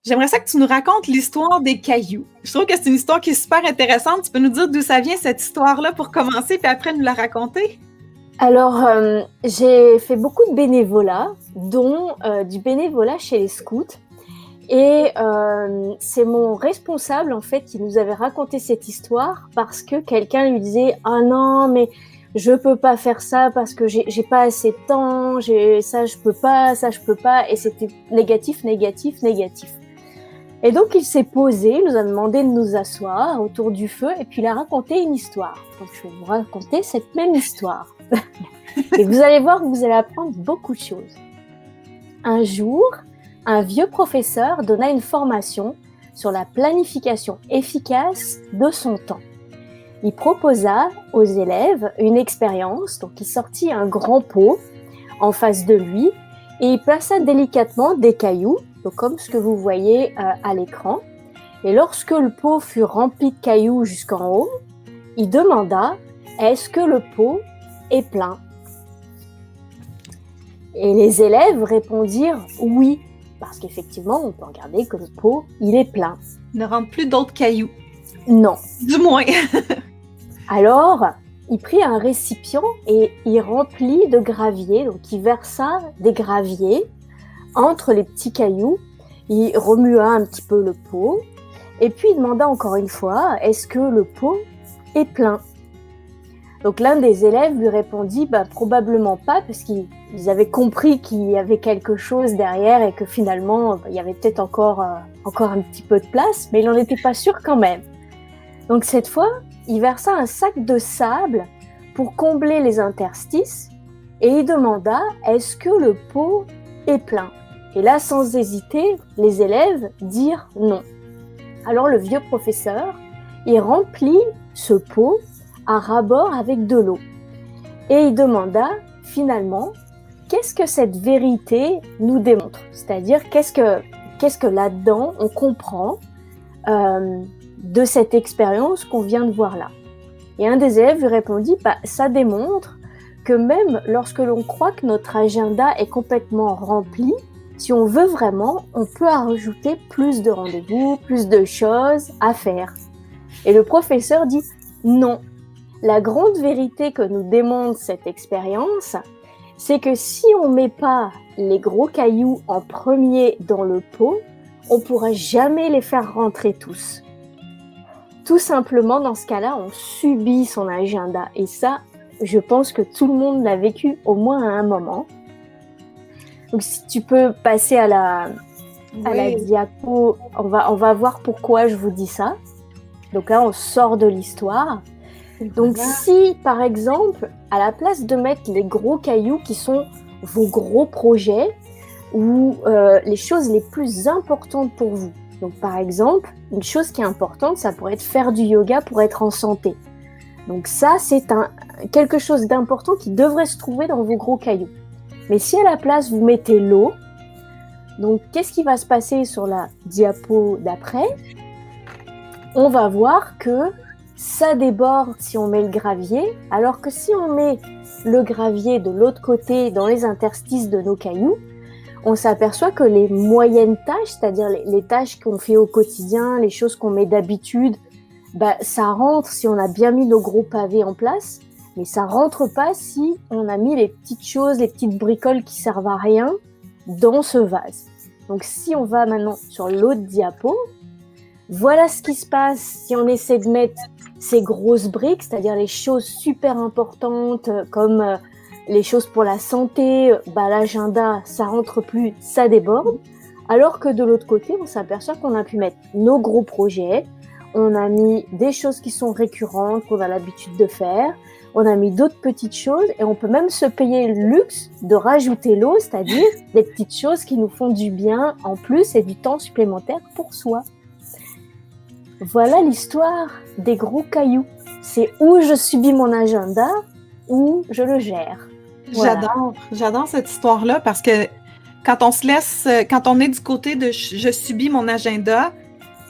J'aimerais ça que tu nous racontes l'histoire des cailloux. Je trouve que c'est une histoire qui est super intéressante. Tu peux nous dire d'où ça vient, cette histoire-là, pour commencer, puis après nous la raconter? Alors, j'ai fait beaucoup de bénévolat, dont du bénévolat chez les scouts. Et c'est mon responsable, en fait, qui nous avait raconté cette histoire parce que quelqu'un lui disait « Ah non, mais je peux pas faire ça parce que j'ai pas assez de temps, ça je peux pas, ça je peux pas. » Et c'était négatif, négatif, négatif. Et donc, il s'est posé, il nous a demandé de nous asseoir autour du feu et puis il a raconté une histoire. Donc, je vais vous raconter cette même histoire. Et vous allez voir que vous allez apprendre beaucoup de choses. Un jour, un vieux professeur donna une formation sur la planification efficace de son temps. Il proposa aux élèves une expérience, donc il sortit un grand pot en face de lui et il plaça délicatement des cailloux, donc comme ce que vous voyez à l'écran. Et lorsque le pot fut rempli de cailloux jusqu'en haut, il demanda « Est-ce que le pot est plein ?» Et les élèves répondirent « Oui », parce qu'effectivement, on peut regarder que le pot, il est plein. Il ne rentre plus d'autres cailloux. Non. Du moins. Alors, il prit un récipient et il remplit de gravier, donc il versa des graviers entre les petits cailloux. Il remua un petit peu le pot et puis il demanda encore une fois « Est-ce que le pot est plein ?» Donc l'un des élèves lui répondit probablement pas, parce qu'ils avaient compris qu'il y avait quelque chose derrière et que finalement il y avait peut-être encore un petit peu de place, mais il n'en était pas sûr quand même. Donc cette fois, il versa un sac de sable pour combler les interstices et il demanda « Est-ce que le pot est plein ?» Et là, sans hésiter, les élèves dirent non. Alors le vieux professeur, il remplit ce pot à ras-bord avec de l'eau. Et il demanda finalement, qu'est-ce que cette vérité nous démontre? C'est-à-dire, qu'est-ce que là-dedans on comprend de cette expérience qu'on vient de voir là? Et un des élèves lui répondit, ça démontre que même lorsque l'on croit que notre agenda est complètement rempli, si on veut vraiment, on peut rajouter plus de rendez-vous, plus de choses à faire. Et le professeur dit, non. La grande vérité que nous démontre cette expérience, c'est que si on ne met pas les gros cailloux en premier dans le pot, on ne pourra jamais les faire rentrer tous. Tout simplement, dans ce cas-là, on subit son agenda. Et ça, je pense que tout le monde l'a vécu au moins à un moment. Donc, si tu peux passer à la diapo, on va voir pourquoi je vous dis ça. Donc là, on sort de l'histoire. Donc si, par exemple, à la place de mettre les gros cailloux qui sont vos gros projets ou les choses les plus importantes pour vous. Donc par exemple, une chose qui est importante, ça pourrait être faire du yoga pour être en santé. Donc ça, c'est quelque chose d'important qui devrait se trouver dans vos gros cailloux. Mais si à la place, vous mettez l'eau, donc qu'est-ce qui va se passer sur la diapo d'après? On va voir que ça déborde si on met le gravier, alors que si on met le gravier de l'autre côté dans les interstices de nos cailloux, on s'aperçoit que les moyennes tâches, c'est-à-dire les tâches qu'on fait au quotidien, les choses qu'on met d'habitude, ça rentre si on a bien mis nos gros pavés en place, mais ça rentre pas si on a mis les petites choses, les petites bricoles qui servent à rien dans ce vase. Donc si on va maintenant sur l'autre diapo, voilà ce qui se passe si on essaie de mettre ces grosses briques, c'est-à-dire les choses super importantes comme les choses pour la santé, l'agenda, ça rentre plus, ça déborde. Alors que de l'autre côté, on s'aperçoit qu'on a pu mettre nos gros projets, on a mis des choses qui sont récurrentes, qu'on a l'habitude de faire, on a mis d'autres petites choses et on peut même se payer le luxe de rajouter l'eau, c'est-à-dire des petites choses qui nous font du bien en plus et du temps supplémentaire pour soi. Voilà l'histoire des gros cailloux. C'est où je subis mon agenda, où je le gère. Voilà. J'adore cette histoire-là parce que quand on est du côté de je subis mon agenda,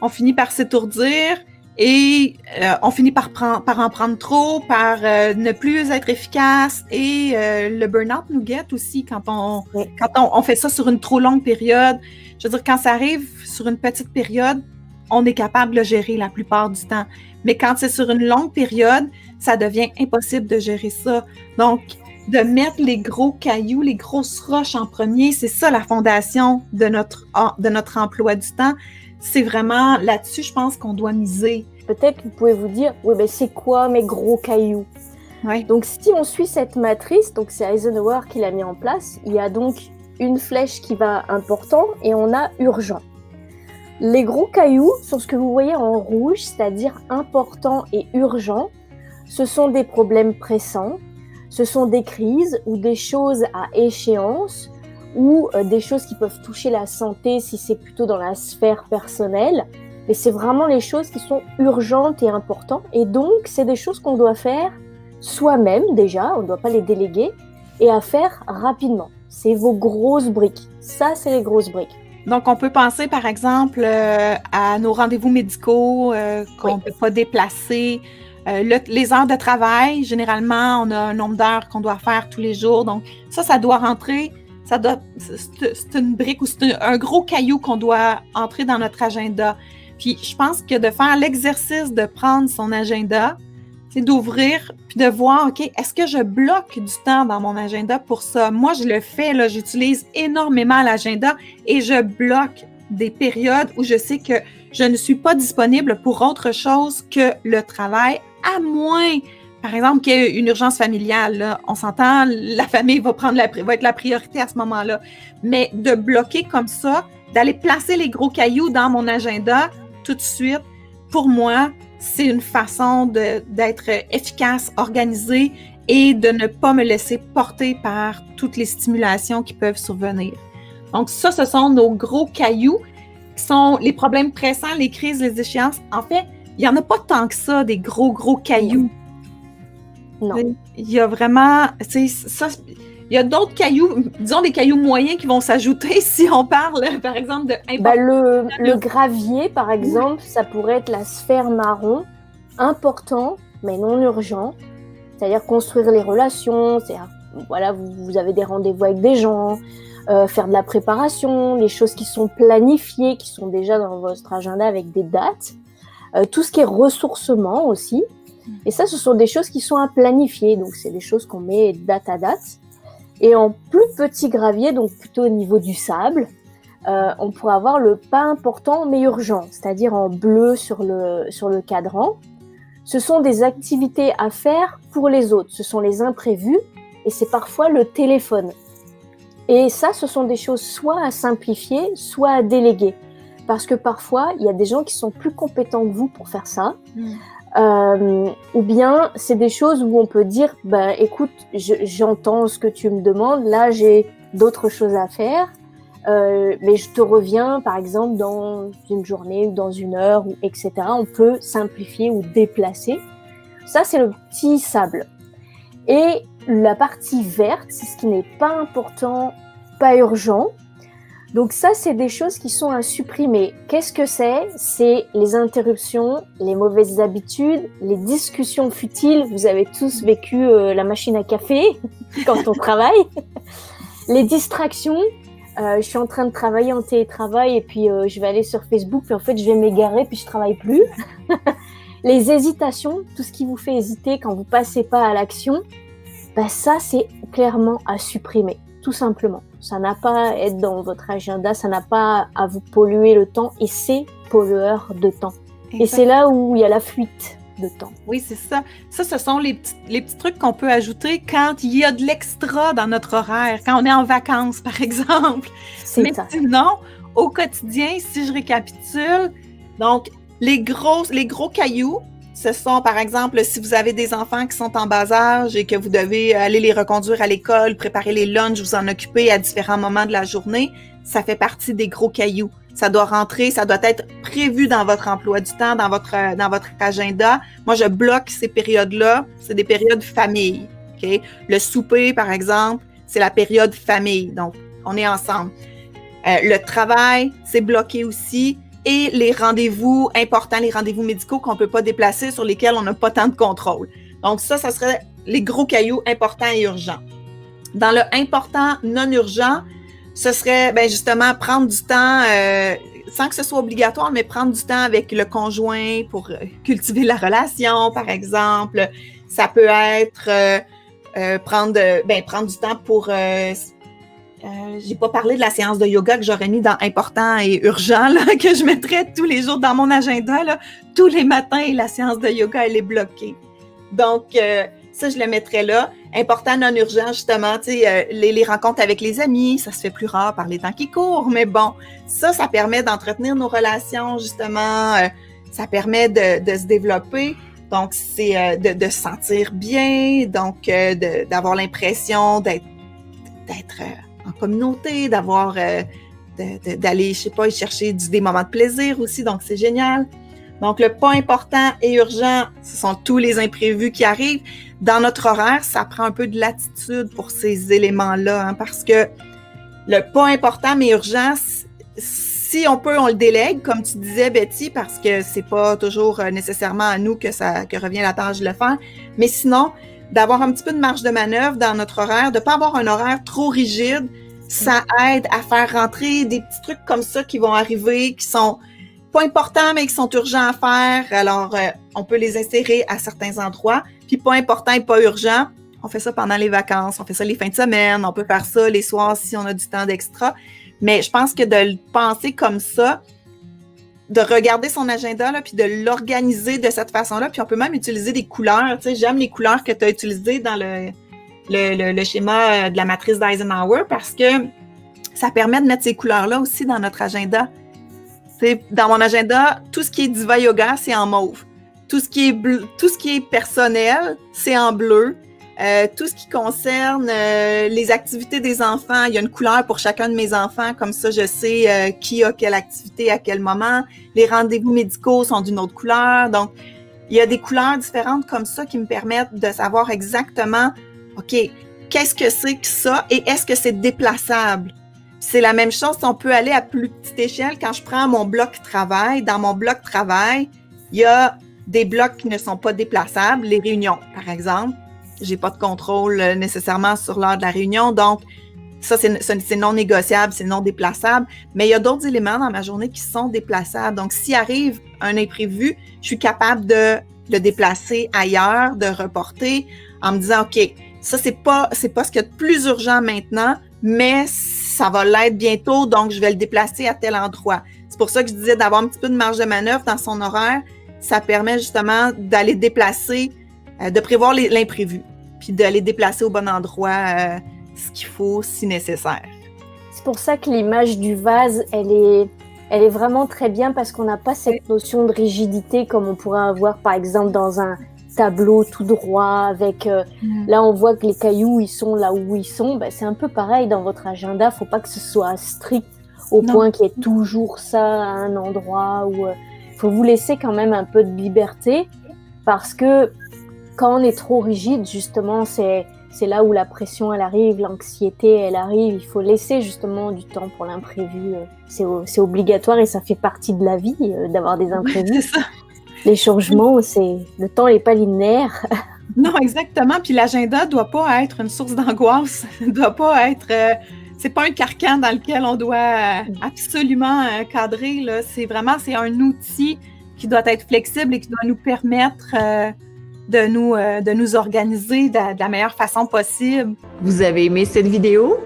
on finit par s'étourdir, et on finit par en prendre trop, par ne plus être efficace, et le burn-out nous guette aussi quand on fait ça sur une trop longue période. Je veux dire, quand ça arrive sur une petite période, on est capable de le gérer la plupart du temps. Mais quand c'est sur une longue période, ça devient impossible de gérer ça. Donc, de mettre les gros cailloux, les grosses roches en premier, c'est ça la fondation de notre emploi du temps. C'est vraiment là-dessus, je pense, qu'on doit miser. Peut-être vous pouvez vous dire, oui, mais c'est quoi mes gros cailloux? Ouais. Donc, si on suit cette matrice, donc c'est Eisenhower qui l'a mis en place, il y a donc une flèche qui va important et on a urgent. Les gros cailloux sont ce que vous voyez en rouge, c'est-à-dire important et urgent. Ce sont des problèmes pressants, ce sont des crises ou des choses à échéance ou des choses qui peuvent toucher la santé si c'est plutôt dans la sphère personnelle. Mais c'est vraiment les choses qui sont urgentes et importantes. Et donc, c'est des choses qu'on doit faire soi-même déjà, on ne doit pas les déléguer, et à faire rapidement. C'est vos grosses briques. Ça, c'est les grosses briques. Donc, on peut penser, par exemple, à nos rendez-vous médicaux qu'on ne peut pas déplacer. Les heures de travail, généralement, on a un nombre d'heures qu'on doit faire tous les jours. Donc, ça doit rentrer. C'est une brique ou c'est un gros caillou qu'on doit entrer dans notre agenda. Puis, je pense que de faire l'exercice de prendre son agenda, c'est d'ouvrir puis de voir, OK, est-ce que je bloque du temps dans mon agenda pour ça? Moi, je le fais, là, j'utilise énormément l'agenda et je bloque des périodes où je sais que je ne suis pas disponible pour autre chose que le travail, à moins, par exemple, qu'il y ait une urgence familiale. Là. On s'entend, la famille va être la priorité à ce moment-là. Mais de bloquer comme ça, d'aller placer les gros cailloux dans mon agenda tout de suite, pour moi, c'est une façon d'être efficace, organisée et de ne pas me laisser porter par toutes les stimulations qui peuvent survenir. Donc ça, ce sont nos gros cailloux qui sont les problèmes pressants, les crises, les échéances. En fait, il n'y en a pas tant que ça, des gros cailloux. Non. Il y a vraiment, ça, il y a d'autres cailloux, disons des cailloux moyens qui vont s'ajouter si on parle, par exemple, de... le gravier, par exemple, ça pourrait être la sphère marron, important, mais non urgent. C'est-à-dire construire les relations, voilà, vous avez des rendez-vous avec des gens, faire de la préparation, les choses qui sont planifiées, qui sont déjà dans votre agenda avec des dates. Tout ce qui est ressourcement aussi. Et ça, ce sont des choses qui sont à planifier. Donc, c'est des choses qu'on met date à date. Et en plus petit gravier, donc plutôt au niveau du sable, on pourrait avoir le pas important mais urgent, c'est-à-dire en bleu sur le cadran. Ce sont des activités à faire pour les autres. Ce sont les imprévus et c'est parfois le téléphone. Et ça, ce sont des choses soit à simplifier, soit à déléguer. Parce que parfois, il y a des gens qui sont plus compétents que vous pour faire ça. Ou bien c'est des choses où on peut dire écoute, j'entends ce que tu me demandes, là j'ai d'autres choses à faire, mais je te reviens par exemple dans une journée ou dans une heure, etc. On peut simplifier ou déplacer. Ça, c'est le petit sable. Et la partie verte, c'est ce qui n'est pas important, pas urgent. Donc ça, c'est des choses qui sont à supprimer. Qu'est-ce que c'est? C'est les interruptions, les mauvaises habitudes, les discussions futiles. Vous avez tous vécu la machine à café quand on travaille. Les distractions. Je suis en train de travailler en télétravail et puis je vais aller sur Facebook, puis en fait, je vais m'égarer, puis je travaille plus. Les hésitations, tout ce qui vous fait hésiter quand vous passez pas à l'action, ça, c'est clairement à supprimer, tout simplement. Ça n'a pas à être dans votre agenda, ça n'a pas à vous polluer le temps et c'est pollueur de temps. Exactement. Et c'est là où il y a la fuite de temps. Oui, c'est ça. Ça, ce sont les petits trucs qu'on peut ajouter quand il y a de l'extra dans notre horaire, quand on est en vacances, par exemple. Mais sinon, au quotidien, si je récapitule, donc les gros cailloux, ce sont, par exemple, si vous avez des enfants qui sont en bas âge et que vous devez aller les reconduire à l'école, préparer les lunchs, vous en occuper à différents moments de la journée, ça fait partie des gros cailloux. Ça doit rentrer, ça doit être prévu dans votre emploi du temps, dans votre agenda. Moi, je bloque ces périodes-là. C'est des périodes famille. Okay? Le souper, par exemple, c'est la période famille. Donc, on est ensemble. Le travail, c'est bloqué aussi. et les rendez-vous importants, les rendez-vous médicaux qu'on ne peut pas déplacer, sur lesquels on n'a pas tant de contrôle. Donc ça serait les gros cailloux importants et urgents. Dans le important non urgent, ce serait justement prendre du temps, sans que ce soit obligatoire, mais prendre du temps avec le conjoint pour cultiver la relation, par exemple. Ça peut être prendre du temps pour... j'ai pas parlé de la séance de yoga que j'aurais mis dans important et urgent, là, que je mettrais tous les jours dans mon agenda. Là. Tous les matins, la séance de yoga, elle est bloquée. Donc, ça, je le mettrais là. Important, non urgent, justement, tu sais, les rencontres avec les amis, ça se fait plus rare par les temps qui courent, mais bon, ça permet d'entretenir nos relations, justement, ça permet de se développer, donc c'est de se sentir bien, donc d'avoir l'impression d'être en communauté, d'avoir, d'aller, je sais pas, y chercher des moments de plaisir aussi, donc c'est génial. Donc, le pas important et urgent, ce sont tous les imprévus qui arrivent. Dans notre horaire, ça prend un peu de latitude pour ces éléments-là, hein, parce que le pas important mais urgent, si on peut, on le délègue, comme tu disais, Betty, parce que c'est pas toujours nécessairement à nous que revient la tâche de le faire. Mais sinon, d'avoir un petit peu de marge de manœuvre dans notre horaire, de pas avoir un horaire trop rigide, ça aide à faire rentrer des petits trucs comme ça qui vont arriver, qui sont pas importants, mais qui sont urgents à faire. Alors, on peut les insérer à certains endroits. Puis, pas important et pas urgent, on fait ça pendant les vacances, on fait ça les fins de semaine, on peut faire ça les soirs si on a du temps d'extra. Mais je pense que de le penser comme ça, de regarder son agenda, là, puis de l'organiser de cette façon-là, puis on peut même utiliser des couleurs. Tu sais, j'aime les couleurs que tu as utilisées dans le schéma de la matrice d'Eisenhower parce que ça permet de mettre ces couleurs-là aussi dans notre agenda. Dans mon agenda, tout ce qui est Diva Yoga, c'est en mauve. Tout ce qui est personnel, c'est en bleu. Tout ce qui concerne les activités des enfants, il y a une couleur pour chacun de mes enfants. Comme ça, je sais qui a quelle activité à quel moment. Les rendez-vous médicaux sont d'une autre couleur. Donc, il y a des couleurs différentes comme ça qui me permettent de savoir exactement, OK, qu'est-ce que c'est que ça et est-ce que c'est déplaçable? C'est la même chose si on peut aller à plus petite échelle. Quand je prends mon bloc travail, dans mon bloc travail, il y a des blocs qui ne sont pas déplaçables. Les réunions, par exemple. J'ai pas de contrôle nécessairement sur l'heure de la réunion. Donc, ça, c'est non négociable, c'est non déplaçable. Mais il y a d'autres éléments dans ma journée qui sont déplaçables. Donc, s'il arrive un imprévu, je suis capable de le déplacer ailleurs, de reporter en me disant, OK, ça, c'est pas ce qu'il y a de plus urgent maintenant, mais ça va l'être bientôt, donc je vais le déplacer à tel endroit. C'est pour ça que je disais d'avoir un petit peu de marge de manœuvre dans son horaire. Ça permet justement d'aller déplacer, de prévoir l'imprévu, puis d'aller déplacer au bon endroit ce qu'il faut si nécessaire. C'est pour ça que l'image du vase, elle est vraiment très bien parce qu'on n'a pas cette notion de rigidité comme on pourrait avoir par exemple dans un tableau tout droit avec là on voit que les cailloux ils sont là où ils sont, c'est un peu pareil dans votre agenda, faut pas que ce soit strict au point qu'il y ait toujours ça à un endroit où faut vous laisser quand même un peu de liberté parce que quand on est trop rigide justement c'est là où la pression elle arrive, l'anxiété elle arrive, il faut laisser justement du temps pour l'imprévu, c'est obligatoire et ça fait partie de la vie d'avoir des imprévus. C'est ça. Les changements, le temps n'est pas linéaire. Non, exactement. Puis l'agenda doit pas être une source d'angoisse. Doit pas être. C'est pas un carcan dans lequel on doit absolument cadrer. Là. C'est un outil qui doit être flexible et qui doit nous permettre de nous organiser de la meilleure façon possible. Vous avez aimé cette vidéo?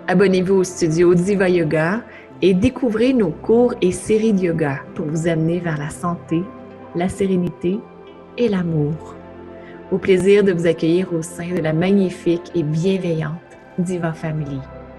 Abonnez-vous au studio Diva Yoga et découvrez nos cours et séries de yoga pour vous amener vers la santé, la sérénité et l'amour. Au plaisir de vous accueillir au sein de la magnifique et bienveillante Diva Family.